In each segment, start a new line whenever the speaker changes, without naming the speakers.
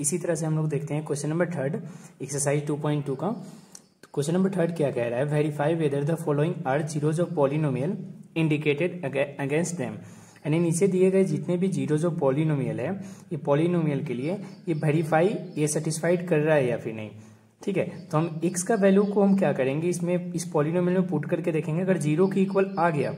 इसी तरह से हम लोग देखते हैं क्वेश्चन नंबर थर्ड, एक्सरसाइज 2.2 का। क्वेश्चन नंबर थर्ड क्या कह रहा है, verify whether the following are zeros of polynomial indicated against them. यानी नीचे दिए गए जितने भी जीरोज ऑफ पॉलिनोमियल है, ये पॉलिनोमियल के लिए ये वेरीफाई, ये सेटिस्फाइड कर रहा है या फिर नहीं। ठीक है, तो हम x का वैल्यू को हम क्या करेंगे, इसमें इस पॉलिनोमियल में पुट करके देखेंगे। अगर जीरो के इक्वल आ गया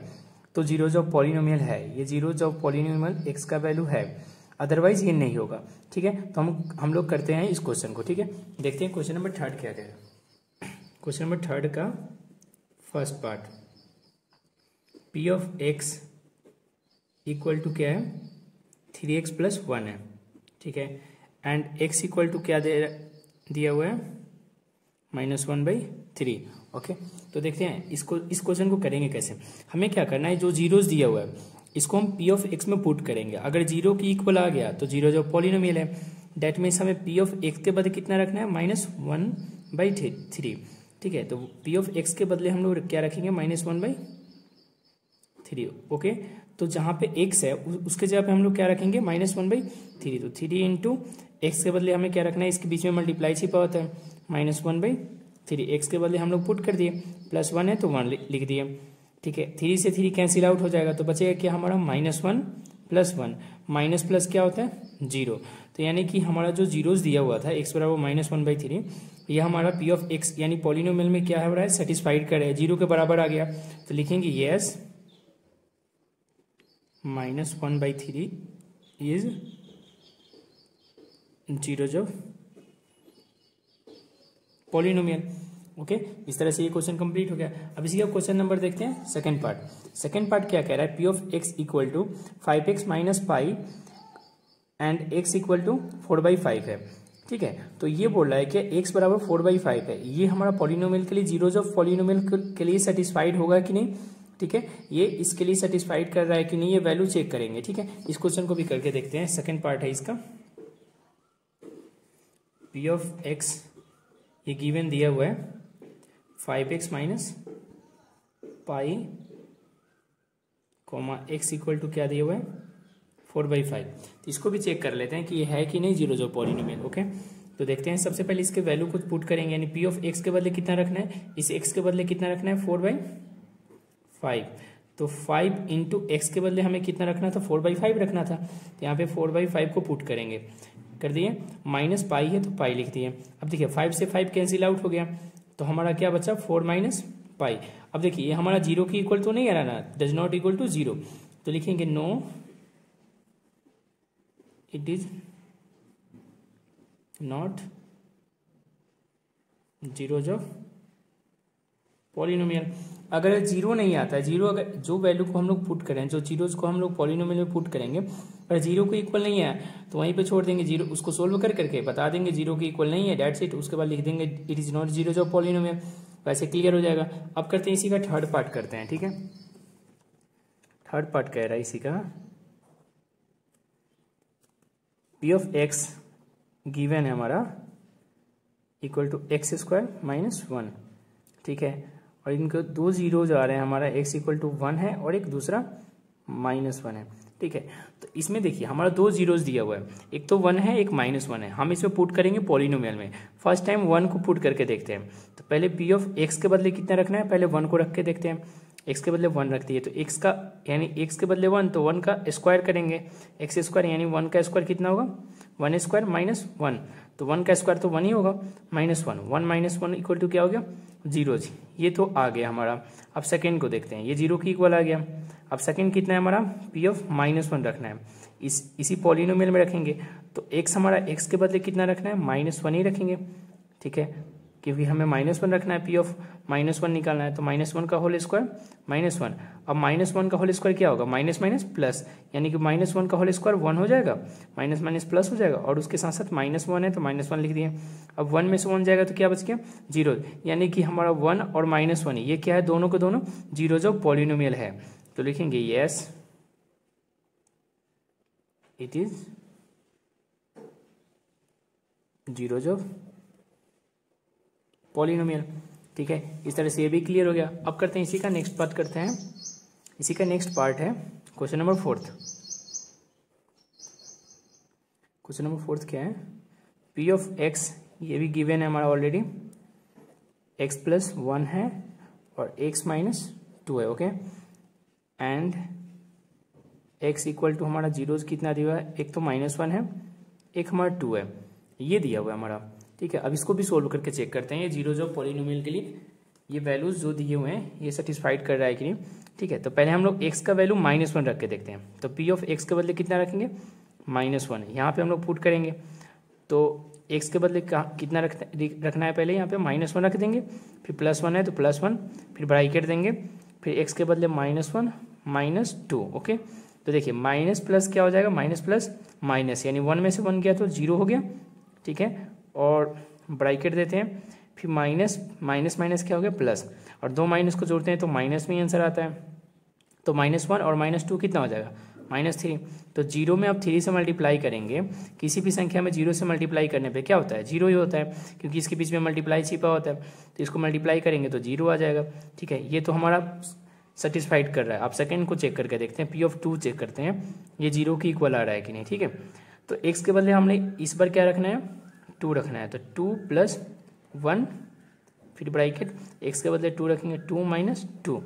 तो जीरोज ऑफ पॉलिनोमियल है, ये जीरोज ऑफ पॉलिनोमियल x का वैल्यू है, अदरवाइज ये नहीं होगा। ठीक है, तो हम लोग करते हैं इस क्वेश्चन को। ठीक है, देखते हैं क्वेश्चन नंबर थर्ड क्या कह रहा है। क्वेश्चन नंबर थर्ड का first part, p of x equal to क्या है, 3x प्लस 1 है। ठीक है, एंड x इक्वल टू क्या दिया हुआ है, -1/3। ओके, तो देखते हैं इस क्वेश्चन को करेंगे कैसे। हमें क्या करना है, जो जीरोज दिया हुआ है इसको हम p ऑफ x में पुट करेंगे। अगर जीरो की इक्वल आ गया तो जीरो जो पॉलिनोमियल है, डेट मीन्स हमें p ऑफ x के बदले कितना रखना है, -1/3। ठीक है, तो p ऑफ x के बदले हम लोग क्या रखेंगे, -1/3। ओके, तो जहां पे x है उसके जगह पे हम लोग क्या रखेंगे, -1/3। तो 3 इंटू एक्स के बदले हमें क्या रखना है, इसके बीच में मल्टीप्लाई छिपा होता है, -1/3। एक्स के बदले हम लोग पुट कर दिए, +1 है तो 1 लिख दिए। ठीक है, 3 से 3 कैंसिल आउट हो जाएगा, तो बचेगा क्या हमारा, -1 + 1, माइनस प्लस क्या होता है, 0। तो यानी कि हमारा जो जीरोज दिया हुआ था x बराबर -1/3, यह हमारा p ऑफ x यानी पॉलिनोमियल में क्या हो रहा है, सेटिस्फाइड कर रहा है, 0 के बराबर आ गया। तो लिखेंगे yes, -1/3 is zeros of polynomial. Okay, इस तरह से ये क्वेश्चन कंप्लीट हो गया। अब इसी का क्वेश्चन नंबर देखते हैं, सेकंड पार्ट। सेकंड पार्ट क्या कह रहा है, p of x equal to 5x minus pi and x equal to 4/5 है। ठीक है, तो ये बोल रहा है कि x बराबर 4/5 है। ये हमारा पॉलिनोमियल के लिए, जीरोज ऑफ पॉलिनोमियल के लिए सेटिस्फाइड होगा कि नहीं। ठीक है, ये इसके लिए सेटिस्फाइड कर रहा है कि नहीं, ये वैल्यू चेक करेंगे। ठीक है, इस क्वेश्चन को भी करके देखते हैं। सेकंड पार्ट है इसका, p ऑफ x ये गिवन दिया हुआ है 5x minus pi x equal to क्या दिया हुआ है, 4/5। तो इसको भी चेक कर लेते हैं कि ये है कि नहीं जीरोज ऑफ पॉलिनोमियल। ओके, तो देखते हैं। सबसे पहले इसके वैल्यू को पुट करेंगे, यानी p ऑफ x के बदले कितना रखना है, इस x के बदले कितना रखना है, 4/5। तो 5 इंटू एक्स के बदले हमें कितना रखना था, 4/5 रखना था। तो यहाँ पे 4/5 को पुट करेंगे, कर दिए, माइनस पाई है तो पाई लिख दिए। अब देखिए 5 से 5 कैंसिल आउट हो गया, तो हमारा क्या बचा, 4 माइनस पाई। अब देखिए ये हमारा 0 की इक्वल तो नहीं आ रहा ना, डज नॉट इक्वल टू 0, तो लिखेंगे no it is not zeros of polynomial. अगर 0 नहीं आता है, 0 अगर जो वैल्यू को हम लोग पुट करें, जो जीरोज को हम लोग पॉलिनोमियल में पुट करेंगे, अगर 0 को इक्वल नहीं है तो वहीं पे छोड़ देंगे, 0 उसको सोल्व करके बता देंगे 0 की इक्वल नहीं है, डेट्स इट। उसके बाद लिख देंगे it is not zeros of polynomial, वैसे क्लियर हो जाएगा। अब करते हैं इसी का थर्ड पार्ट करते हैं। ठीक है, थर्ड पार्ट कह रहा है इसी का, p ऑफ x गिवन है हमारा इक्वल टू x² माइनस 1। ठीक है, और इनको दो जीरो जो आ रहे हैं, हमारा x इक्वल टू 1 है और एक दूसरा -1 है। ठीक है, तो इसमें देखिए हमारा दो जीरोज दिया हुआ है, एक तो 1 है, एक -1 है। हम इसमें पुट करेंगे पॉलिनोमियल में। फर्स्ट टाइम 1 को पुट करके देखते हैं। तो पहले p ऑफ x के बदले कितना रखना है, पहले 1 को रख के देखते हैं। x के बदले 1 रख दिए, तो x का यानी x के बदले 1, तो 1 का स्क्वायर करेंगे, x² यानी 1 का स्क्वायर कितना होगा, 1² माइनस 1, तो 1 का स्क्वायर तो 1 ही होगा, -1, 1 माइनस 1 इक्वल टू क्या हो गया, 0 जी। ये तो आ गया हमारा। अब सेकेंड को देखते हैं, ये 0 की इक्वल आ गया। अब सेकेंड कितना है हमारा, p ऑफ -1 रखना है, इसी पॉलिनोमियल में रखेंगे। तो x हमारा x के बदले कितना रखना है, -1 ही रखेंगे। ठीक है, क्योंकि हमें -1 रखना है, p ऑफ -1 निकालना है, तो -1 का होल स्क्वायर -1। अब -1 का होल स्क्वायर क्या होगा, माइनस माइनस प्लस, यानी कि -1 का होल स्क्वायर 1 हो जाएगा, माइनस माइनस प्लस हो जाएगा, और उसके साथ साथ -1 है तो -1 लिख दिए। अब 1 में से 1 जाएगा तो क्या बच गया, 0, यानी कि हमारा 1 और -1 ये क्या है, दोनों के दोनों जीरोज ऑफ पॉलिनोमियल है। तो लिखेंगे yes it is zeros of polynomial. ठीक है, इस तरह से ये भी क्लियर हो गया। अब करते हैं इसी का नेक्स्ट पार्ट करते हैं। इसी का नेक्स्ट पार्ट है क्वेश्चन नंबर 4। क्वेश्चन नंबर 4 क्या है, पी ऑफ एक्स ये भी गिवन है हमारा ऑलरेडी, एक्स प्लस 1 है और एक्स माइनस 2 है, okay. And x equal to हमारा जीरोज कितना दिया हुआ है, एक तो -1 है, एक हमारा 2 है, ये दिया हुआ है हमारा, ठीक है। अब इसको भी सोल्व करके चेक करते हैं ये जीरोज ऑफ पॉलिनोमियल के लिए ये वैल्यूज जो दिए हुए हैं ये सेटिस्फाइड कर रहा है कि नहीं, ठीक है। तो पहले हम लोग एक्स का वैल्यू -1 रख के देखते हैं। तो पी ऑफ एक्स के बदले कितना रखेंगे, -1, यहाँ पे हम लोग पुट करेंगे। तो एक्स के बदले कितना रखना है, पहले यहाँ पे -1 रख देंगे, फिर +1 है तो +1, फिर ब्रैकेट देंगे, फिर एक्स के बदले -1 -2, ओके। तो देखिए माइनस प्लस क्या हो जाएगा, माइनस प्लस माइनस, यानी 1 में से 1 गया तो 0 हो गया, ठीक है। और ब्रैकेट देते हैं, फिर माइनस माइनस माइनस क्या हो गया, प्लस, और 2 माइनस को जोड़ते हैं तो माइनस में आंसर आता है। तो -1 और -2 कितना हो जाएगा, -3। तो 0 में आप 3 से मल्टीप्लाई करेंगे, किसी भी संख्या में 0 से मल्टीप्लाई करने पे क्या होता है, 0 ही होता है, क्योंकि इसके बीच में मल्टीप्लाई छिपा होता है। तो इसको मल्टीप्लाई करेंगे तो 0 आ जाएगा, ठीक है। ये तो हमारा सेटिस्फाइड कर रहा है। आप सेकंड को चेक करके देखते हैं, पी ऑफ 2 चेक करते हैं ये 0 की इक्वल आ रहा है कि नहीं, ठीक है। तो एक्स के बदले हमने इस बार क्या रखना है, 2 रखना है। तो 2 + 1, फिर ब्रैकेट, एक्स के बदले 2 रखेंगे, 2 - 2।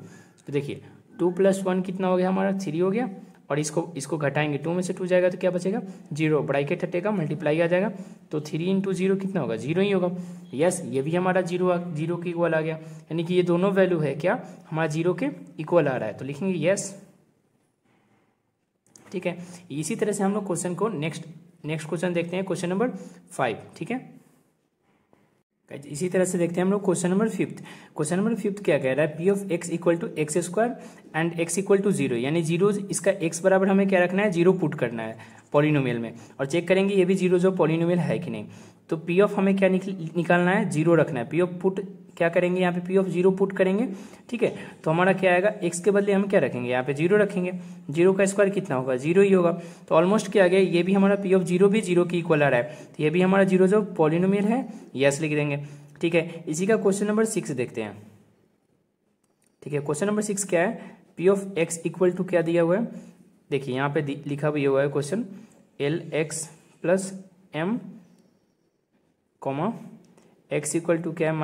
तो देखिए 2 + 1 कितना हो गया हमारा, 3 हो गया। और इसको घटाएंगे, 2 में से 2 जाएगा तो क्या बचेगा, 0, ब्रैकेट हटेगा, मल्टीप्लाई आ जाएगा। तो 3 × 0 कितना होगा, 0 ही होगा। यस, ये भी हमारा 0 के इक्वल आ गया, यानी कि ये दोनों वैल्यू है क्या हमारा 0 के इक्वल आ रहा है। तो लिखेंगे यस, ठीक है। इसी तरह से हम लोग क्वेश्चन को नेक्स्ट क्वेश्चन देखते हैं, क्वेश्चन नंबर 5, ठीक है। इसी तरह से देखते हैं हम लोग क्वेश्चन नंबर 5। क्वेश्चन नंबर 5 क्या कह रहा है, P of x equal to x² and x equal to 0, यानी 0 इसका x बराबर हमें क्या रखना है, 0 पुट करना है पॉलिनोमियल में, और चेक करेंगे ये भी 0 जो पॉलिनोमियल है कि नहीं। तो पी ऑफ हमें क्या निकालना है, 0 रखना है। पी ऑफ पुट क्या करेंगे, यहाँ पे पी ऑफ 0 पुट करेंगे, ठीक है। तो हमारा क्या आएगा, x के बदले हम क्या रखेंगे, यहाँ पे 0 रखेंगे। 0 का स्क्वायर कितना होगा, 0 ही होगा। तो ऑलमोस्ट क्या आ गया, ये भी हमारा पी ऑफ 0 भी 0 की इक्वल आ रहा है। तो ये भी हमारा 0 जो पॉलिनोमियल है, यस लिख देंगे, ठीक है। इसी का क्वेश्चन नंबर 6 देखते हैं, ठीक है। क्वेश्चन नंबर 6 क्या है, P of x equal to क्या दिया हुआ है, देखिए यहाँ पे लिखा भी हुआ है question, LX + M, x equal to क्या है,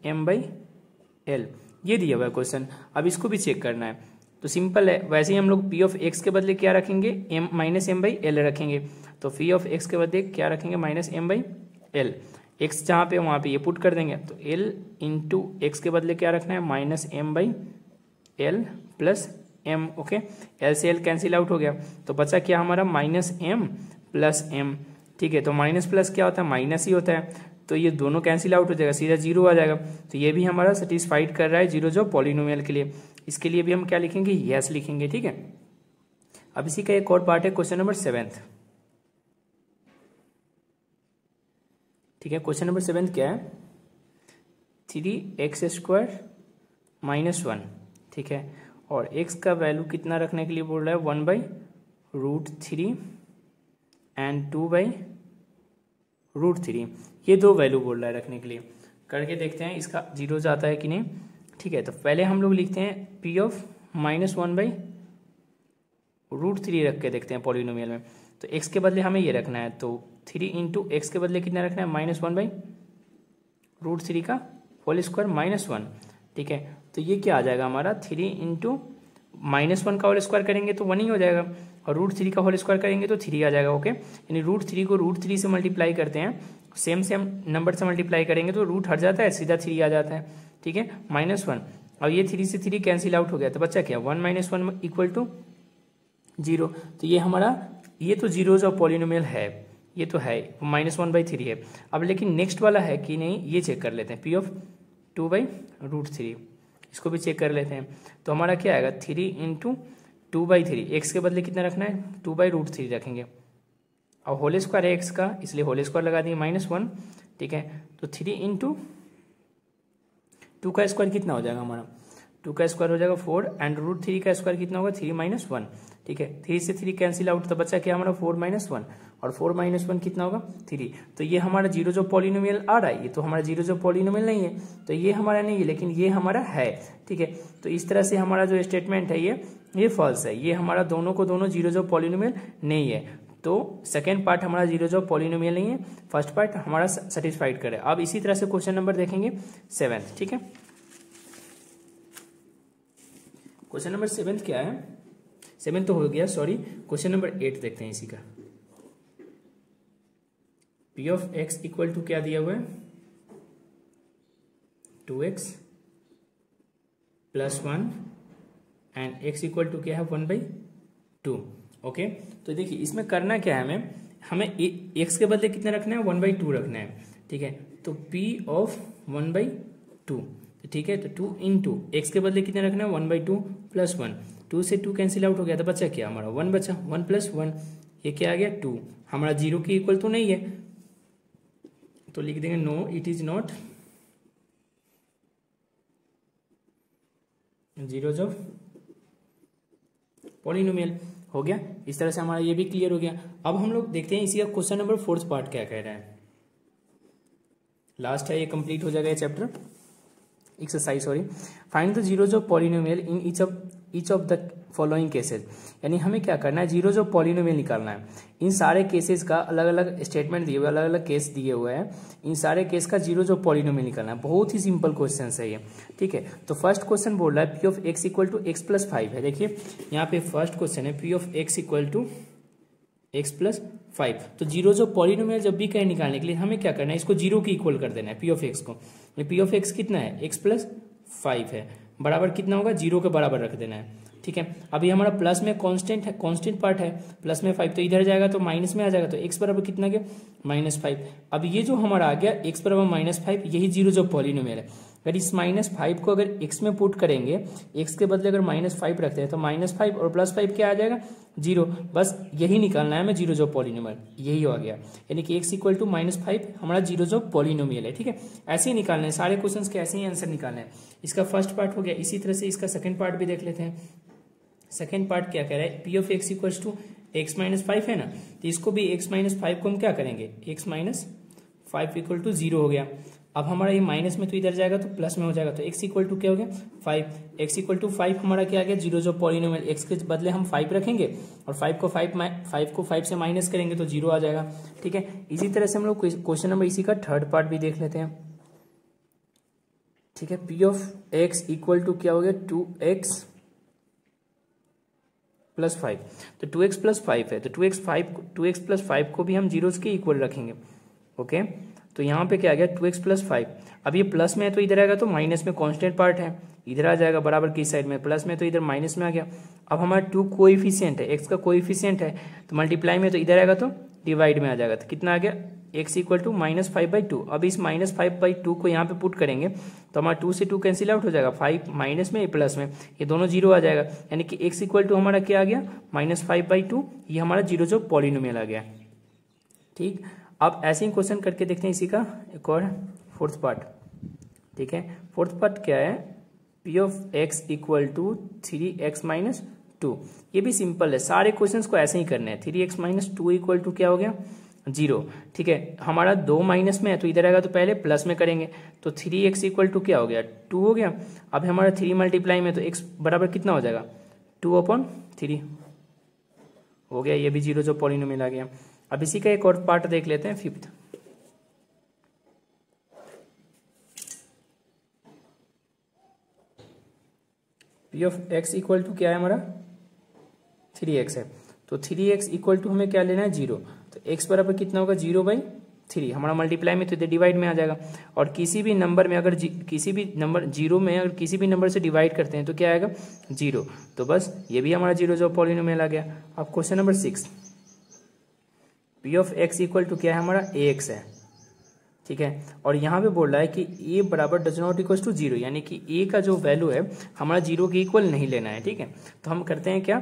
-m/l, ये दिया हुआ है क्वेश्चन। अब इसको भी चेक करना है, तो सिंपल है, वैसे ही हम लोग पी ऑफ एक्स के बदले क्या रखेंगे, -m/l रखेंगे। तो पी ऑफ एक्स के बदले क्या रखेंगे, -m/l, x जहाँ पे वहाँ पे ये पुट कर देंगे। तो l × x के बदले क्या रखना है, -m/l + m, ओके। l से l कैंसिल आउट हो गया, तो बचा क्या हमारा, -m + m, ठीक है। तो माइनस प्लस क्या होता है, माइनस ही होता है। तो ये दोनों कैंसिल आउट हो जाएगा, सीधा 0 आ जाएगा। तो ये भी हमारा सेटिस्फाइड कर रहा है 0 जो पॉलिनोमियल के लिए। इसके लिए भी हम क्या लिखेंगे, यस लिखेंगे, ठीक है। अब इसी का एक और पार्ट है क्वेश्चन नंबर 7, ठीक है। क्वेश्चन नंबर 7 क्या है, 3x² - 1, ठीक है। और x का वैल्यू कितना रखने के लिए बोल रहा है, 1/√3 एंड 2/√3, ये दो वैल्यू बोल रहा है रखने के लिए। करके देखते हैं इसका 0 जाता है कि नहीं, ठीक है। तो पहले हम लोग लिखते हैं p ऑफ -1/√3 रख के देखते हैं पॉलिनोमियल में। तो x के बदले हमें ये रखना है, तो 3 × x के बदले कितना रखना है, -1/√3 का होल स्क्वायर -1, ठीक है। तो ये क्या आ जाएगा हमारा, 3 × -1 का होल स्क्वायर करेंगे तो 1 ही हो जाएगा, और √3 का होल स्क्वायर करेंगे तो 3 आ जाएगा, ओके। यानी √3 को √3 से मल्टीप्लाई करते हैं, सेम नंबर से मल्टीप्लाई करेंगे तो रूट हट जाता है, सीधा 3 आ जाता है, ठीक है, -1। और ये 3 से 3 कैंसिल आउट हो गया, तो बच्चा क्या, 1 - 1 इक्वल टू 0। तो ये हमारा, ये तो 0 जो पॉलिनोमियल है, ये तो है, -1/3 है। अब लेकिन नेक्स्ट वाला है कि नहीं, ये चेक कर लेते हैं, p ऑफ 2/√3, इसको भी चेक कर लेते हैं। तो हमारा क्या आएगा, 3 × 2/3, x के बदले कितना रखना है, 2/√3 रखेंगे, और होल स्क्वायर है x का, इसलिए होल स्क्वायर लगा दिए, -1, ठीक है। तो 3 × 2 का स्क्वायर कितना हो जाएगा हमारा, 2 का स्क्वायर हो जाएगा 4, एंड √3 का स्क्वायर कितना होगा, 3 - 1, ठीक है। 3 से 3 कैंसिल आउट, तो बच्चा क्या हमारा 4 - 1, और 4 - 1 कितना होगा, 3। तो ये हमारा 0 जो पॉलिनोमियल आ रहा है, ये तो हमारा 0 जो पॉलिनोमियल नहीं है, तो ये हमारा नहीं है, लेकिन ये हमारा है, ठीक है। तो इस तरह से हमारा जो स्टेटमेंट है ये फॉल्स है, ये हमारा दोनों को दोनों 0 जो पॉलिनोमियल नहीं है। तो सेकेंड पार्ट हमारा जीरो जो पॉलिनोमियल नहीं है, फर्स्ट पार्ट हमारा सेटिस्फाइड करे। अब इसी तरह से क्वेश्चन नंबर देखेंगे 7, ठीक है। क्वेश्चन नंबर 7 क्या है, 7 तो हो गया, सॉरी। क्वेश्चन नंबर 8 देखते हैं इसी का। P of x equal to क्या दिया हुआ है, 2x + 1 and x equal to क्या है 1/2। ओके, तो देखिए इसमें करना क्या है, हमें x के बदले कितना रखना है, 1/2 रखना है, ठीक है। तो p ऑफ 1/2, ठीक है। तो 2 इंटू एक्स के बदले कितना रखना है, 1/2 + 1, 2 से 2 कैंसिल आउट हो गया, तो बचा क्या हमारा 1 बचा, 1 + 1, ये क्या आ गया 2, हमारा 0 के इक्वल तो नहीं है, तो लिख देंगे no it is not zeros of polynomial. हो गया, इस तरह से हमारा ये भी क्लियर हो गया। अब हम लोग देखते हैं इसी का क्वेश्चन नंबर 4 पार्ट क्या कह रहा है, लास्ट है, ये कंप्लीट हो जाएगा ये chapter exercise, sorry. Find the zeros of polynomial in each of the following cases. यानी हमें क्या करना है, जीरोज ऑफ पॉलिनोमियल निकालना है। इन सारे केसेस का अलग अलग स्टेटमेंट दिए हुए, अलग अलग केस दिए हुए हैं, इन सारे केस का जीरोज ऑफ पॉलिनोमियल निकालना है। बहुत ही सिंपल क्वेश्चन है ये, ठीक है। तो फर्स्ट क्वेश्चन बोल रहा है P of x equal to x + 5 है। देखिए यहाँ पे फर्स्ट क्वेश्चन है P of x equal to x + 5। तो जीरोज ऑफ पॉलिनोमियल जब भी कहीं निकालने के लिए हमें क्या करना है, इसको 0 के इक्वल कर देना है पी ऑफ एक्स को। पी ऑफ एक्स कितना है, x + 5 है, बराबर कितना होगा, 0 के बराबर रख देना है, ठीक है। अभी हमारा प्लस में कांस्टेंट है, कांस्टेंट पार्ट है, प्लस में 5 तो इधर जाएगा तो माइनस में आ जाएगा, तो x बराबर कितना गया -5। अब ये जो हमारा आ गया x बराबर -5, यही जीरोज ऑफ पॉलिनोमियल है। अगर इस -5 को अगर x में पुट करेंगे, x के बदले अगर -5 रखते हैं तो -5 और +5 क्या आ जाएगा 0। बस यही निकालना है हमें जीरोज ऑफ पॉलिनोमियल, यही हो गया। यानी कि x इक्वल टू -5 हमारा जीरोज ऑफ पॉलिनोमियल है, ठीक है। ऐसे ही निकालना है सारे क्वेश्चंस के, ऐसे ही आंसर निकालना है। इसका फर्स्ट पार्ट हो गया, इसी तरह से इसका सेकंड पार्ट भी देख लेते हैं। सेकेंड पार्ट क्या कह रहा है, P of x equal to x - 5 है ना, तो इसको भी x - 5 को हम क्या करेंगे, x - 5 इक्वल टू 0 हो गया। अब हमारा ये माइनस में तो इधर जाएगा तो प्लस में हो जाएगा, तो x इक्वल टू क्या हो गया 5, x इक्वल टू 5 हमारा क्या आ गया, जीरोज ऑफ पॉलिनोमियल। x के बदले हम 5 रखेंगे और 5 को 5 से माइनस करेंगे तो 0 आ जाएगा, ठीक है। इसी तरह से हम लोग क्वेश्चन नंबर इसी का थर्ड पार्ट भी देख लेते हैं, ठीक है। P of x equal to क्या हो गया 2x + 5, तो 2x + 5 है, तो 2x + 5 को भी हम जीरोज के इक्वल रखेंगे, ओके। तो यहाँ पे क्या आ गया 2x + 5। अब ये प्लस में है तो इधर आएगा तो माइनस में कांस्टेंट पार्ट है, इधर आ जाएगा बराबर की साइड में, प्लस में तो इधर माइनस में आ गया। अब हमारा 2 कोएफिशिएंट है, x का कोएफिशिएंट है, तो मल्टीप्लाई में तो इधर आएगा तो डिवाइड में आ जाएगा, तो कितना आ गया x इक्वल टू -5/2। अब इस -5/2 को यहाँ पे पुट करेंगे तो हमारा 2 से 2 कैंसिल आउट हो जाएगा, 5 माइनस में प्लस में, ये दोनों 0 आ जाएगा। यानी कि x इक्वल टू हमारा क्या आ गया -5/2, ये हमारा जीरोज ऑफ पॉलिनोमियल आ गया, ठीक। अब ऐसे ही क्वेश्चन करके देखते हैं इसी का एक और फोर्थ पार्ट, ठीक है। फोर्थ पार्ट क्या है, P of x equal to 3x - 2। ये भी सिंपल है, सारे क्वेश्चंस को ऐसे ही करने हैं। 3x - 2 इक्वल टू क्या हो गया 0, ठीक है। हमारा 2 माइनस में है तो इधर आएगा तो पहले प्लस में करेंगे, तो 3x इक्वल टू क्या हो गया 2 हो गया। अब हमारा 3 मल्टीप्लाई में तो x बराबर कितना हो जाएगा 2/3 हो गया, ये भी जीरोज ऑफ पॉलिनोमियल आ गया। अब इसी का एक और पार्ट देख लेते हैं, fifth. P of x equal to क्या है हमारा 3x है, तो 3x इक्वल टू हमें क्या लेना है 0, तो x बराबर कितना होगा 0/3, हमारा मल्टीप्लाई में तो इधर डिवाइड में आ जाएगा। और किसी भी नंबर में अगर किसी भी नंबर 0 में अगर किसी भी नंबर से डिवाइड करते हैं तो क्या आएगा 0, तो बस ये भी हमारा जीरोज ऑफ पॉलिनोमियल आ गया। अब question number 6, P of x equal to क्या है हमारा ax है, ठीक है। और यहाँ पे बोल रहा है कि a बराबर डज नॉट इक्वल टू 0, यानी कि a का जो वैल्यू है हमारा 0 के इक्वल नहीं लेना है, ठीक है। तो हम करते हैं क्या,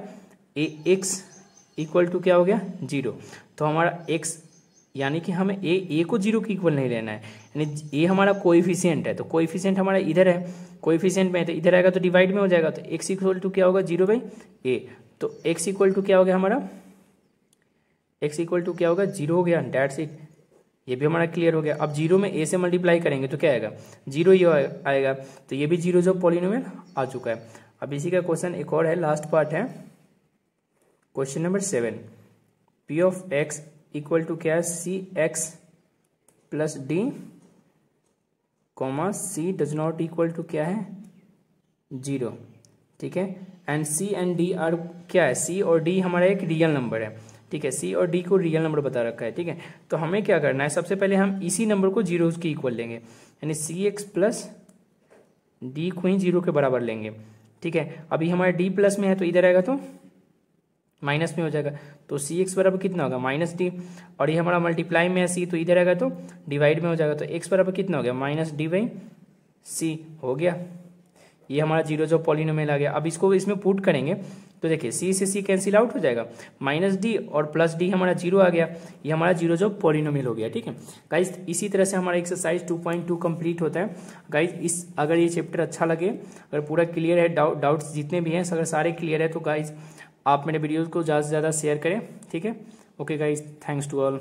ax इक्वल टू क्या हो गया 0, तो हमारा x यानी कि हमें a को 0 के इक्वल नहीं लेना है, यानी a हमारा कोएफिशिएंट है, तो कोएफिशिएंट हमारा इधर है, कोएफिशिएंट में है तो इधर आएगा तो डिवाइड में हो जाएगा, तो x इक्वल टू क्या होगा 0/a, तो x इक्वल टू क्या हो गया हमारा, x इक्वल टू क्या होगा 0 हो गया, डेट्स इट, ये भी हमारा क्लियर हो गया। अब 0 में a से मल्टीप्लाई करेंगे तो क्या आएगा 0 ही आएगा, तो ये भी जीरोज ऑफ पॉलिनोमियल आ चुका है। अब इसी का क्वेश्चन एक और है, लास्ट पार्ट है, question number 7, P of x equal to क्या है, C X plus D comma C does not equal to क्या है, 0, ठीक है। And C and D are क्या है, सी और डी हमारा एक रियल नंबर है, ठीक है, सी और डी को रियल नंबर बता रखा है, ठीक है। तो हमें क्या करना है, सबसे पहले हम इसी नंबर को जीरो के इक्वल लेंगे, यानी सी एक्स प्लस डी को ही 0 के बराबर लेंगे, ठीक है। अभी हमारा डी प्लस में है तो इधर आएगा तो माइनस में हो जाएगा, तो सी एक्स बराबर कितना होगा, माइनस डी, और ये हमारा मल्टीप्लाई में है सी, तो इधर आएगा तो डिवाइड में हो जाएगा, तो एक्स बराबर कितना हो गया, माइनस डी बाई सी हो गया। ये हमारा 0 जो पॉलिनोमियल आ गया। अब इसको इसमें पुट करेंगे तो देखिए सी से सी कैंसिल आउट हो जाएगा, माइनस डी और प्लस डी हमारा 0 आ गया, ये हमारा 0 जो पॉलिनोमियल हो गया, ठीक है गाइस। इसी तरह से हमारा एक्सरसाइज 2.2 कंप्लीट होता है गाइस। अगर ये चैप्टर अच्छा लगे, अगर पूरा क्लियर है, डाउट्स जितने भी हैं अगर सारे क्लियर है तो गाइस आप मेरे वीडियोज़ को ज़्यादा से ज़्यादा शेयर करें, ठीक है। Okay guys, thanks to all.